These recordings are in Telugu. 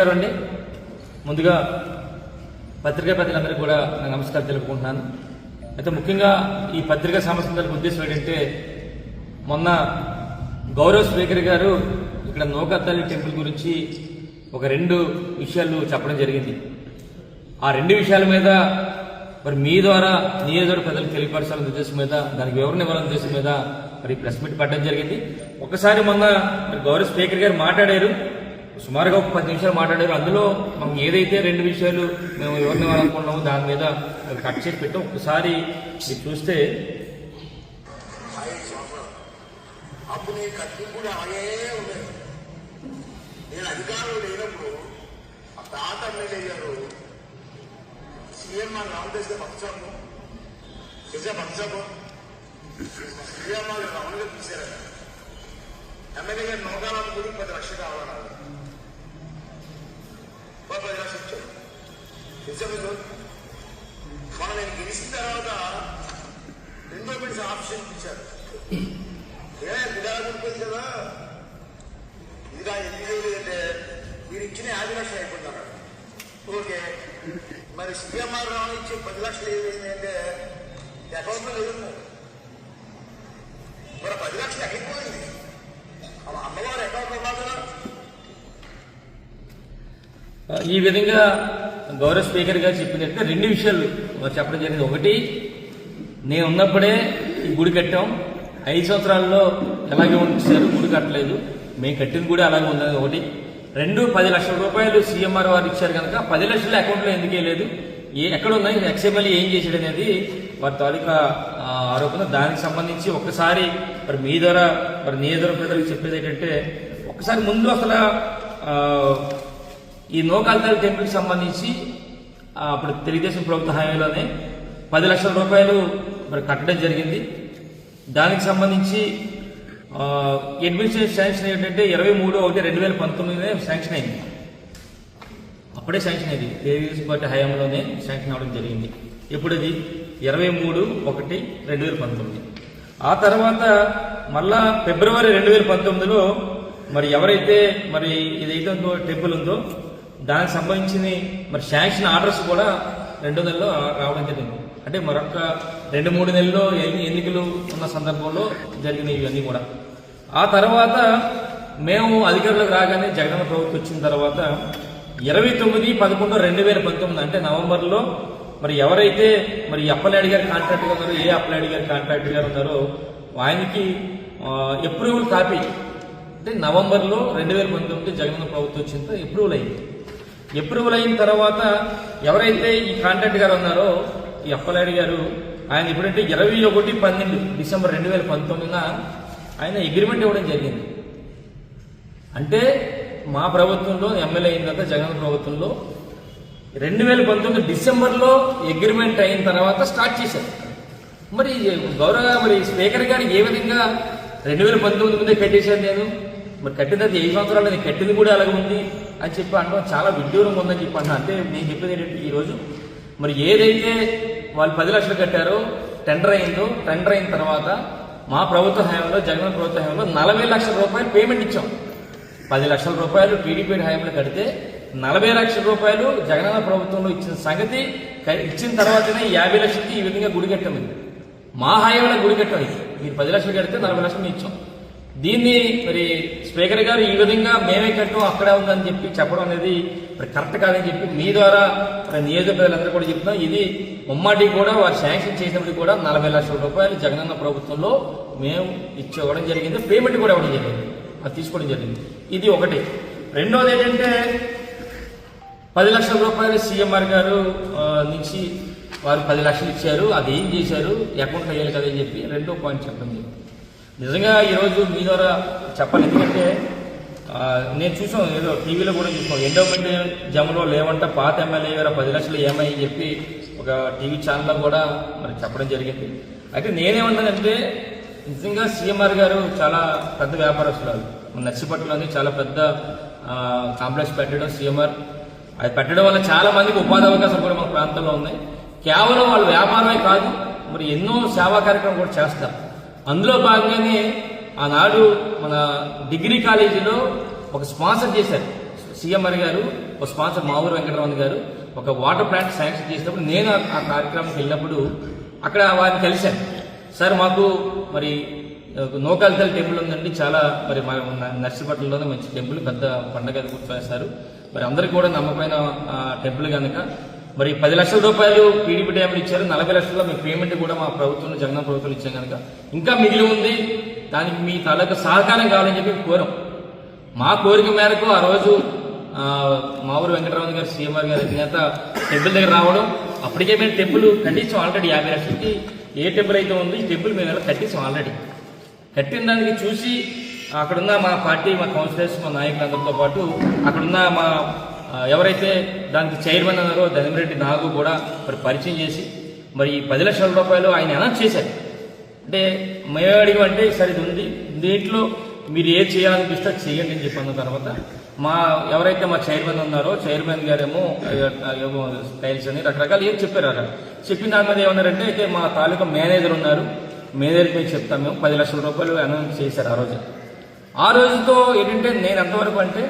అండి ముందుగా పత్రికా ప్రతినిధులందరికీ కూడా నమస్కారం తెలుపుకుంటున్నాను. అయితే ముఖ్యంగా ఈ పత్రికా సంస్థల ఉద్దేశం ఏంటంటే మొన్న గౌరవ స్పీకర్ గారు ఇక్కడ నూకతల్లి టెంపుల్ గురించి ఒక 2 విషయాలు చెప్పడం జరిగింది. ఆ 2 విషయాల మీద మరి మీ ద్వారా నియోజకవర్గ ప్రజలకు తెలియపరచాలనే ఉద్దేశం మీద దానికి వివరణ ఇవ్వాలనే ఉద్దేశం మీద మరి ప్రెస్ మీట్ పెట్టడం జరిగింది. ఒకసారి మొన్న మరి గౌరవ స్పీకర్ గారు మాట్లాడారు, సుమారుగా ఒక 10 నిమిషాలు మాట్లాడారు. అందులో మనం ఏదైతే 2 విషయాలు మేము వివరణ ఇవ్వాలనుకున్నామో దాని మీద కట్ చేసి పెట్టాం. ఒకసారి మీరు చూస్తే నేను అధికారులు లేనప్పుడు ఆ తాత ఎమ్మెల్యే గారు సీఎంఆర్ రామదేశ్ పక్షము పక్షము సీఎంఆర్ రమణగా తీశారు. ఎమ్మెల్యే గారు నౌకాలను కూడా 10 లక్షలు కావాలన్నారు. 10 లక్షలు ఇచ్చారు. నిజంగా మనం నేను గెలిచిన తర్వాత 2వ పెట్టి ఆప్షన్ ఇచ్చారు. విధానం ఉంటుంది కదా, ఇదిగా ఎందుకు అంటే మీరు ఇచ్చిన 50 లక్షలు అయిపోతున్నారు. ఓకే, మరి సీఎంఆర్ రావు ఇచ్చే 10 లక్షలు ఏమైంది అంటే అకౌంట్లో లేదు. మరి 10 లక్షలు అయిపోయింది అమ్మవారి అకౌంట్లో కాదు. ఈ విధంగా గౌరవ స్పీకర్ గారు చెప్పినట్టు 2 విషయాలు చెప్పడం జరిగింది. ఒకటి, నేను ఉన్నప్పుడే ఈ గుడి కట్టాం, 5 సంవత్సరాల్లో ఎలాగే ఉంచారు, గుడి కట్టలేదు, మేము కట్టింది కూడా అలాగే ఉన్నది. ఒకటి. 2, 10 లక్షల రూపాయలు సీఎంఆర్ వారు ఇచ్చారు కనుక 10 లక్షలు అకౌంట్లో ఎందుకే లేదు, ఎక్కడ ఉన్నాయి, ఎక్స్ఎంఎల్ఏ ఏం చేశాడు అనేది వారి తాలూకా ఆరోపణ. దానికి సంబంధించి ఒక్కసారి మరి మీ ద్వారా మరి నియోజకవర్గ ప్రజలకు చెప్పేది ఏంటంటే, ఒకసారి ముందు అసలు ఈ నూకతల్లి టెంపుల్కి సంబంధించి అప్పుడు తెలుగుదేశం ప్రభుత్వ హయాంలోనే 10 లక్షల రూపాయలు మరి కట్టడం జరిగింది. దానికి సంబంధించి అడ్మినిస్ట్రేషన్ శాంక్షన్ ఏంటంటే 23/1/2019 శాంక్షన్ అయింది. అప్పుడే శాంక్షన్ అయింది, తెలుగుదేశం పార్టీ హయాంలోనే శాంక్షన్ అవ్వడం జరిగింది. ఎప్పుడది 23/1/2019. ఆ తర్వాత మళ్ళా ఫిబ్రవరి 2019లో మరి ఎవరైతే మరి ఇదైతే టెంపుల్ ఉందో దానికి సంబంధించిన మరి శాంక్షన్ ఆర్డర్స్ కూడా 2 నెలల్లో రావడం జరిగింది. అంటే మరొక 2-3 నెలల్లో ఎన్నికలు ఉన్న సందర్భంలో జరిగినాయి ఇవన్నీ కూడా. ఆ తర్వాత మేము అధికారులకు రాగానే జగనన్న ప్రభుత్వం వచ్చిన తర్వాత 29/11/2019 అంటే నవంబర్లో మరి ఎవరైతే మరి అప్పలనాయుడు గారి కాంట్రాక్ట్ ఉన్నారో, అప్పలనాయుడు గారి కాంట్రాక్ట్ గారు ఉన్నారో ఆయనకి అప్రూవల్ కాపీ అంటే నవంబర్లో 2019 జగనన్న ప్రభుత్వం వచ్చిన అప్రూవల్ అయింది. అప్రూవల్ అయిన తర్వాత ఎవరైతే ఈ కాంట్రాక్ట్ గారు ఉన్నారో ఈ అప్పలనాయుడు గారు, ఆయన ఎప్పుడంటే 21/12 డిసెంబర్ 2019 ఆయన అగ్రిమెంట్ ఇవ్వడం జరిగింది. అంటే మా ప్రభుత్వంలో ఎమ్మెల్యే అయిన తర్వాత జగన్ ప్రభుత్వంలో 2019 డిసెంబర్లో అగ్రిమెంట్ అయిన తర్వాత స్టార్ట్ చేశారు. మరి గౌరవ మరి స్పీకర్ గారు ఏ విధంగా 2019 ముందే కట్టేశాను నేను, మరి కట్టిన తర్వాత 7 సంవత్సరాలు నేను కట్టింది కూడా అలాగే ఉంది అని చెప్పి అనడం చాలా విడ్డూరంగా ఉందని చెప్పి అన్నా. అంటే నేను చెప్పేది ఏంటంటే ఈరోజు మరి ఏదైతే వాళ్ళు 10 లక్షలు కట్టారో టెండర్ అయిందో, టెండర్ అయిన తర్వాత మా ప్రభుత్వ హయాంలో జగన్ ప్రభుత్వ హయాంలో 40 లక్షల రూపాయలు పేమెంట్ ఇచ్చాం. 10 లక్షల రూపాయలు టీడీపీ హయాంలో కడితే 40 లక్షల రూపాయలు జగనన్న ప్రభుత్వంలో ఇచ్చిన సంగతి ఇచ్చిన తర్వాతనే 50 లక్షలకి ఈ విధంగా గుడి కట్టామండి. మా హయాంలో గుడి కట్టాం. మీరు 10 లక్షలు కడితే 40 లక్షలు ఇచ్చాం. దీన్ని మరి స్పీకర్ గారు ఈ విధంగా మేమే కట్టాం అక్కడే ఉందని చెప్పి చెప్పడం అనేది మరి కరెక్ట్ కాదని చెప్పి మీ ద్వారా నియోజక ప్రజలందరూ కూడా చెప్తున్నాం. ఇది ముమ్మాటి కూడా వారు శాంక్షన్ చేసినప్పుడు కూడా 40 లక్షల రూపాయలు జగనన్న ప్రభుత్వంలో మేము ఇవ్వడం జరిగింది, పేమెంట్ కూడా ఇవ్వడం జరిగింది, అది తీసుకోవడం జరిగింది. ఇది ఒకటి. రెండోది ఏంటంటే 10 లక్షల రూపాయలు సీఎంఆర్ గారు నుంచి వారు 10 లక్షలు ఇచ్చారు, అది ఏం చేశారు, అకౌంట్లో వేయాలి కదా అని చెప్పి 2వ పాయింట్ చెప్పడం జరిగింది. నిజంగా ఈరోజు మీ ద్వారా చెప్పాలి. ఎందుకంటే నేను చూసాం, ఏదో టీవీలో కూడా చూసాం, ఎండోమెంట్ జమలో లేవంట పాత ఎమ్మెల్యే గారు 10 లక్షలు ఏమై చెప్పి ఒక టీవీ ఛానల్లో కూడా మరి చెప్పడం జరిగింది. అయితే నేనేమన్నానంటే నిజంగా సీఎంఆర్ గారు చాలా పెద్ద వ్యాపారస్తులు, నర్సిపట్నంలోని చాలా పెద్ద కాంప్లెక్స్ పెట్టడం సీఎంఆర్, అది పెట్టడం వల్ల చాలా మందికి ఉపాధి అవకాశాలు కూడా మన ప్రాంతంలో ఉన్నాయి. కేవలం వాళ్ళు వ్యాపారమే కాదు, మరి ఎన్నో సేవా కార్యక్రమం కూడా చేస్తారు. అందులో భాగంగానే ఆనాడు మన డిగ్రీ కాలేజీలో ఒక స్పాన్సర్ చేశారు సీఎంఆర్ గారు. ఒక స్పాన్సర్ మావూరు వెంకటరమణ గారు ఒక వాటర్ ప్లాంట్ శాంక్షన్ చేసినప్పుడు నేను ఆ కార్యక్రమానికి వెళ్ళినప్పుడు అక్కడ వారిని కలిశాను. సార్ మాకు మరి నోకాలితల్ టెంపుల్ ఉందండి, చాలా మరి మా నర్సిపట్నంలోనే మంచి టెంపుల్, పెద్ద పండగ గుర్తువేస్తారు, మరి అందరికీ కూడా నమ్మకమైన టెంపుల్ కనుక మరి 10 లక్షల రూపాయలు పీడీపీ డ్యాములు ఇచ్చారు, 40 లక్షల్లో మీ పేమెంట్ కూడా మా ప్రభుత్వంలో జగన్ ప్రభుత్వం ఇచ్చాం కనుక ఇంకా మిగిలి ఉంది, దానికి మీ తాలూకా సహకారం కావాలని చెప్పి కోరాం. మా కోరిక మేరకు ఆ రోజు మావూరు వెంకటరమణ గారు సీఎంఆర్ గారి అధినేత టెంపుల్ దగ్గర రావడం, అప్పటికే మేము టెంపుల్ కట్టించాం ఆల్రెడీ 50 లక్షలకి ఏ టెంపుల్ అయితే ఉందో ఈ టెంపుల్ మేము కట్టించాం ఆల్రెడీ. కట్టిన దానికి చూసి అక్కడున్న మా పార్టీ, మా కౌన్సిలర్స్, మా నాయకులందరితో పాటు అక్కడున్న మా ఎవరైతే దానికి చైర్మన్ అన్నారో ధనిమిరెడ్డి నాగు కూడా మరి పరిచయం చేసి మరి 10 లక్షల రూపాయలు ఆయన అనౌన్స్ చేశారు. అంటే మేము అడిగామంటే సరే ఇది ఉంది, దీంట్లో మీరు ఏం చేయాలనిపిస్తే చేయండి అని చెప్పిన తర్వాత మా ఎవరైతే మా చైర్మన్ ఉన్నారో చైర్మన్ గారేమో ఏమో టైల్స్ అని రకరకాలు ఏం చెప్పారు. అక్కడ చెప్పిన దాని మీద ఏమన్నారంటే అయితే మా తాలూకా మేనేజర్ ఉన్నారు, మేనేజర్కి మేము చెప్తాం, మేము 10 లక్షల రూపాయలు అనౌన్స్ చేశారు ఆ రోజు. ఆ రోజుతో ఏంటంటే నేను ఎంతవరకు అంటే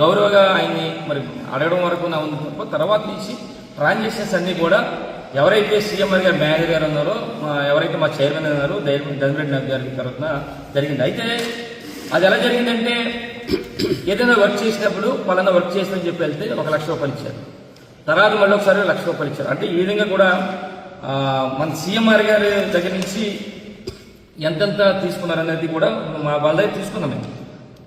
గౌరవగా ఆయన్ని మరి అడగడం వరకు నా ఉంది తప్ప తర్వాత నుంచి ట్రాన్సాక్షన్స్ అన్నీ కూడా ఎవరైతే సీఎంఆర్ గారు మేనేజర్ గారు ఉన్నారో ఎవరైతే మా చైర్మన్ ఉన్నారో ధనిరెడ్డి నాగ్ గారి తరఫున జరిగింది. అయితే అది ఎలా జరిగిందంటే ఏదైనా వర్క్ చేసినప్పుడు పలానా వర్క్ చేసినని చెప్పి వెళ్తే 1 లక్ష రూపాయలు ఇచ్చారు, తర్వాత మళ్ళీ ఒకసారి 1 లక్ష రూపాయలు ఇచ్చారు. అంటే ఈ విధంగా కూడా మన సీఎంఆర్ గారి దగ్గర నుంచి ఎంతెంత తీసుకున్నారనేది కూడా మా వాళ్ళ దగ్గర తీసుకున్నాం. మేము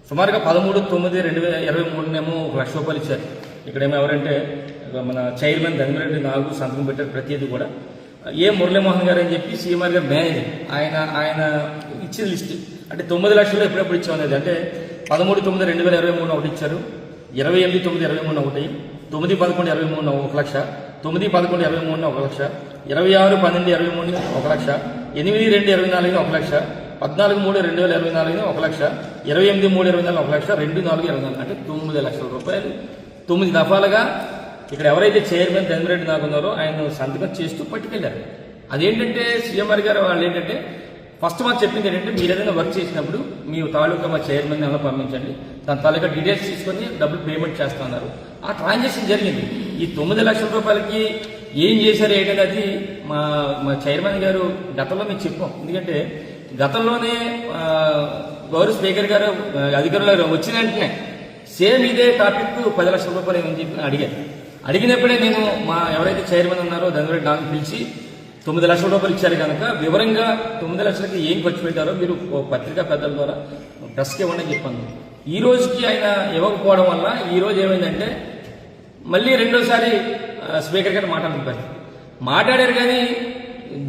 సుమారుగా 13/9/2023 1 లక్ష రూపాయలు ఇచ్చారు. ఇక్కడేమో ఎవరంటే మన చైర్మన్ ధనిరెడ్డి నాగు సంతకం పెట్టారు ప్రతిదీ కూడా. ఏ మురళీమోహన్ గారు అని చెప్పి సీఎంఆర్ గారు మేనేజర్ ఆయన ఇచ్చిన లిస్ట్ అంటే 9 లక్షలు ఎప్పుడెప్పుడు ఇచ్చాం అనేది అంటే 13/9/2023 ఒకటి ఇచ్చారు, 28/9/23 ఒకటి, 9/11/23 1 లక్ష, 9/11/23 1 లక్ష, 26/12/23 1 లక్ష, 8/2/24 1 లక్ష, 14/3/2024 1 లక్ష, 28/3/24 1 లక్ష, 2/4/24 అంటే 9 లక్షల రూపాయలు 9 దఫాలుగా ఇక్కడ ఎవరైతే చైర్మన్ ధనిరెడ్డి నాగ్ ఉన్నారో ఆయన సంతకం చేస్తూ పట్టుకెళ్లారు. అదేంటంటే సీఎంఆర్ గారు వాళ్ళు ఏంటంటే ఫస్ట్ మాకు చెప్పింది ఏంటంటే మీరు ఏదైనా వర్క్ చేసినప్పుడు మీ తాలూకా మా చైర్మన్ ఏమైనా పంపించండి, దాని తాలూకా డీటెయిల్స్ తీసుకొని డబ్బులు పేమెంట్ చేస్తున్నారు. ఆ ట్రాన్సాక్షన్ జరిగింది. ఈ 9 లక్షల రూపాయలకి ఏం చేశారు ఏంటనేది మా చైర్మన్ గారు గతంలో మేము చెప్పాం. ఎందుకంటే గతంలోనే గౌరవ స్పీకర్ గారు అధికారులు వచ్చిన వెంటనే సేమ్ ఇదే టాపిక్ 10 లక్షల రూపాయలు ఏమని చెప్పి అడిగినప్పుడే నేను మా ఎవరైతే చైర్మన్ ఉన్నారో ధనిరెడ్డి నాగ్ పిలిచి 9 లక్షల రూపాయలు ఇచ్చారు కనుక వివరంగా 9 లక్షలకి ఏం ఖర్చు పెట్టారో మీరు పత్రికా పెద్దల ద్వారా ప్రెస్కి ఇవ్వండి అని చెప్పాను. ఈ రోజుకి ఆయన ఇవ్వకపోవడం వల్ల ఈ రోజు ఏమైందంటే మళ్ళీ రెండోసారి స్పీకర్ గారు మాట్లాడారు కానీ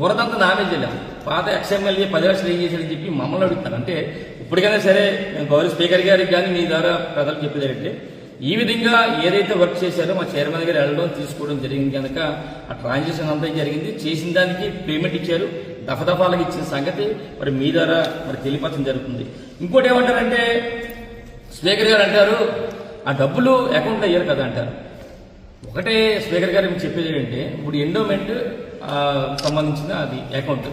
బురదంతా నామే చేయలేదు. పాత ఎక్స్ఎమ్మెల్యే 10 లక్షలు ఏం చేశారని చెప్పి మమ్మల్ని అడుగుతారు. అంటే ఇప్పటికైనా సరే గౌరవ స్పీకర్ గారికి కానీ మీ ద్వారా ప్రజలకు చెప్పేదంటే ఈ విధంగా ఏదైతే వర్క్ చేశారో మా చైర్మన్ గారు వెళ్ళడం తీసుకోవడం జరిగింది కనుక ఆ ట్రాన్సాక్షన్ అంతా జరిగింది. చేసిన దానికి పేమెంట్ ఇచ్చారు, దఫాలకు ఇచ్చిన సంగతి మరి మీ ద్వారా మరి తెలియపరచడం జరుగుతుంది. ఇంకోటి ఏమంటారంటే స్పీకర్ గారు అంటారు ఆ డబ్బులు అకౌంట్లో అయ్యారు కదా అంటారు. ఒకటే స్పీకర్ గారు మీకు చెప్పేది ఏంటంటే ఇప్పుడు ఎండోమెంట్ సంబంధించిన అది అకౌంట్,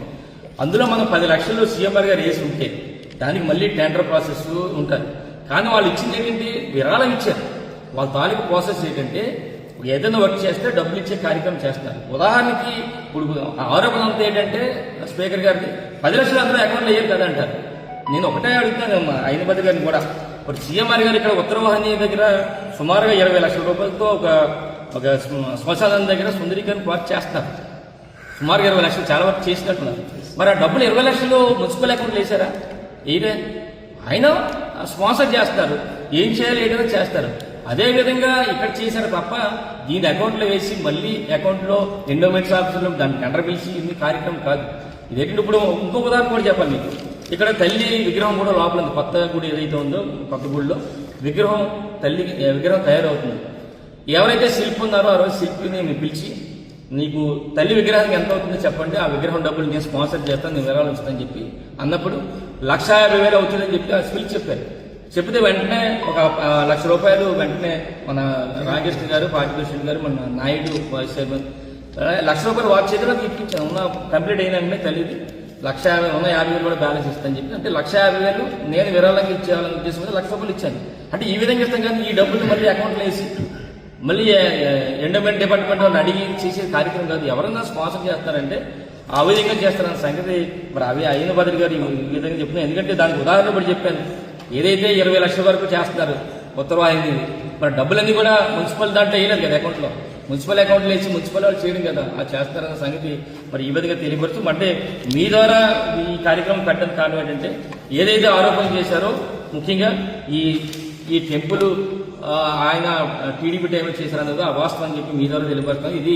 అందులో మనం 10 లక్షలు సీఎంఆర్ గారు వేసి ఉంటే దానికి మళ్ళీ టెండర్ ప్రాసెస్ ఉంటుంది. కానీ వాళ్ళు ఇచ్చింది ఏంటంటే విరాళం ఇచ్చారు. వాళ్ళ తాలూకు ప్రాసెస్ ఏంటంటే ఏదైనా వర్క్ చేస్తే డబ్బులు ఇచ్చే కార్యక్రమం చేస్తారు. ఉదాహరణకి ఇప్పుడు ఆరోపణ అంతా ఏంటంటే స్పీకర్ గారికి 10 లక్షలు అందరూ అకౌంట్లో వేయరు కదా అంటారు. నేను ఒకటే అడుగుతాను అయినపతి గారిని కూడా, ఇప్పుడు సీఎంఆర్ గారు ఇక్కడ ఉత్తరవాహిని దగ్గర సుమారుగా 20 లక్షల రూపాయలతో ఒక శ్మశానం దగ్గర సుందరీకరణ పార్క్ చేస్తారు. సుమారుగా 20 లక్షలు చాలా వరకు చేసినట్టున్నారు. మరి ఆ డబ్బులు 20 లక్షలు మున్సిపల్ అకౌంట్లు వేశారా? ఇదే ఆయన స్పాన్సర్ చేస్తారు, ఏం చేయాలి ఏదైనా చేస్తారు. అదేవిధంగా ఇక్కడ చేశారు తప్ప దీని అకౌంట్లో వేసి మళ్ళీ అకౌంట్లో ఎండోమెంట్స్ ఆఫీసులో దాన్ని టెండర్ పిలిచి ఇన్ని కార్యక్రమం కాదు. ఇదేంటి ఇప్పుడు ఇంకొక ఉదాహరణ కూడా చెప్పాలి మీకు. ఇక్కడ తల్లి విగ్రహం కూడా లోపల ఉంది. కొత్త గుడి ఏదైతే ఉందో కొత్త గుడిలో విగ్రహం తయారవుతుంది. ఎవరైతే శిల్పి ఉన్నారో ఆ రోజు శిల్పిని నేను పిలిచి నీకు తల్లి విగ్రహానికి ఎంత అవుతుందో చెప్పండి, ఆ విగ్రహం డబ్బులు నేను స్పాన్సర్ చేస్తాను, నేను వివరాలు ఇస్తాను చెప్పి అన్నప్పుడు 1,50,000 అవుతుందని చెప్పి ఆ స్పిల్ చెప్పారు. చెప్తే వెంటనే ఒక 1 లక్ష రూపాయలు వెంటనే మన రామకృష్ణ గారు, పార్టీ ప్రెసిడెంట్ గారు, మన నాయుడు వైస్ చైర్మన్ 1 లక్ష రూపాయలు వాటి చేతిలో ఇప్పించాను. ఉన్న కంప్లీట్ అయిన వెంటనే తల్లిది 1,50,000 ఉన్న 50,000 కూడా బ్యాలెన్స్ ఇస్తాను చెప్పి అంటే 1,50,000 నేను విరాళంగా ఇచ్చేయాలని ఉద్దేశం మీద 1 లక్ష రూపాయలు ఇచ్చాను. అంటే ఈ విధంగా ఇస్తాం కానీ ఈ డబ్బులు మళ్ళీ అకౌంట్లో వేసి మళ్ళీ ఎండోమెంట్ డిపార్ట్మెంట్ వాళ్ళు అడిగి చేసే కార్యక్రమం కాదు. ఎవరైనా స్పాన్సర్ చేస్తారంటే ఆ విధంగా చేస్తారన్న సంగతి మరి అవి అయిన బద్రి గారు ఈ విధంగా చెప్తున్నాను. ఎందుకంటే దానికి ఉదాహరణ కూడా చెప్పాను. ఏదైతే 20 లక్షల వరకు చేస్తున్నారు ఉత్తరవాహిని, మరి డబ్బులన్నీ కూడా మున్సిపల్ దాంట్లో వేయలేదు కదా, అకౌంట్లో మున్సిపల్ అకౌంట్లో వేసి మున్సిపల్ వాళ్ళు చేయడం కదా, అది చేస్తారన్న సంగతి మరి ఈ విధంగా తెలియపరుస్తూ, అంటే మీ ద్వారా ఈ కార్యక్రమం పెట్టడానికి కారణం ఏంటంటే ఏదైతే ఆరోపణలు చేశారో ముఖ్యంగా ఈ టెంపుల్ ఆయన టీడీపీ టైంలో చేశారన్నది అవాస్తవం అని చెప్పి మీ ద్వారా తెలియపరుస్తున్నాం. ఇది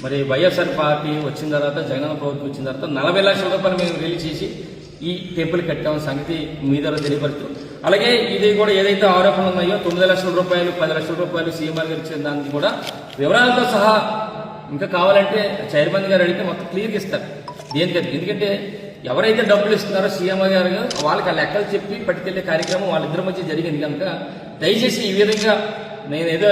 మరి వైఎస్ఆర్ పార్టీ వచ్చిన తర్వాత, జగన్ ప్రభుత్వం వచ్చిన తర్వాత 40 లక్షల రూపాయలు మేము రిలీజ్ చేసి ఈ టెంపుల్ కట్టామన్న సంగతి మీ ద్వారా తెలియపరుస్తూ, అలాగే ఇది కూడా ఏదైతే ఆరోపణలు ఉన్నాయో 9 లక్షల రూపాయలు 10 లక్షల రూపాయలు సీఎం గారు ఇచ్చిన దానికి కూడా వివరాలతో సహా ఇంకా కావాలంటే చైర్మన్ గారు అడిగితే మొత్తం క్లియర్గా ఇస్తారు. దేనికంటే ఎందుకంటే ఎవరైతే డబ్బులు ఇస్తున్నారో సీఎం గారు వాళ్ళకి ఆ లెక్కలు చెప్పి పట్టుకెళ్లే కార్యక్రమం వాళ్ళిద్దరి మధ్య జరిగింది కనుక దయచేసి ఈ విధంగా నేను ఏదో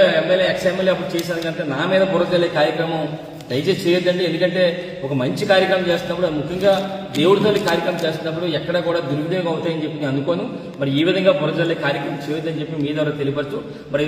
ఎక్స్-ఎమ్మెల్యే అప్పుడు చేశాను కనుక నా మీద బురద జల్లే కార్యక్రమం దయచేసి చేయొద్దండి. ఎందుకంటే ఒక మంచి కార్యక్రమం చేస్తున్నప్పుడు, ముఖ్యంగా దేవుడితో కార్యక్రమం చేస్తున్నప్పుడు ఎక్కడ కూడా దుర్వినియోగం అవుతాయని చెప్పి నేను అనుకోను. మరి ఈ విధంగా బురద జల్లే కార్యక్రమం చేయొద్దని చెప్పి మీ ద్వారా తెలియపరుస్తూ మరి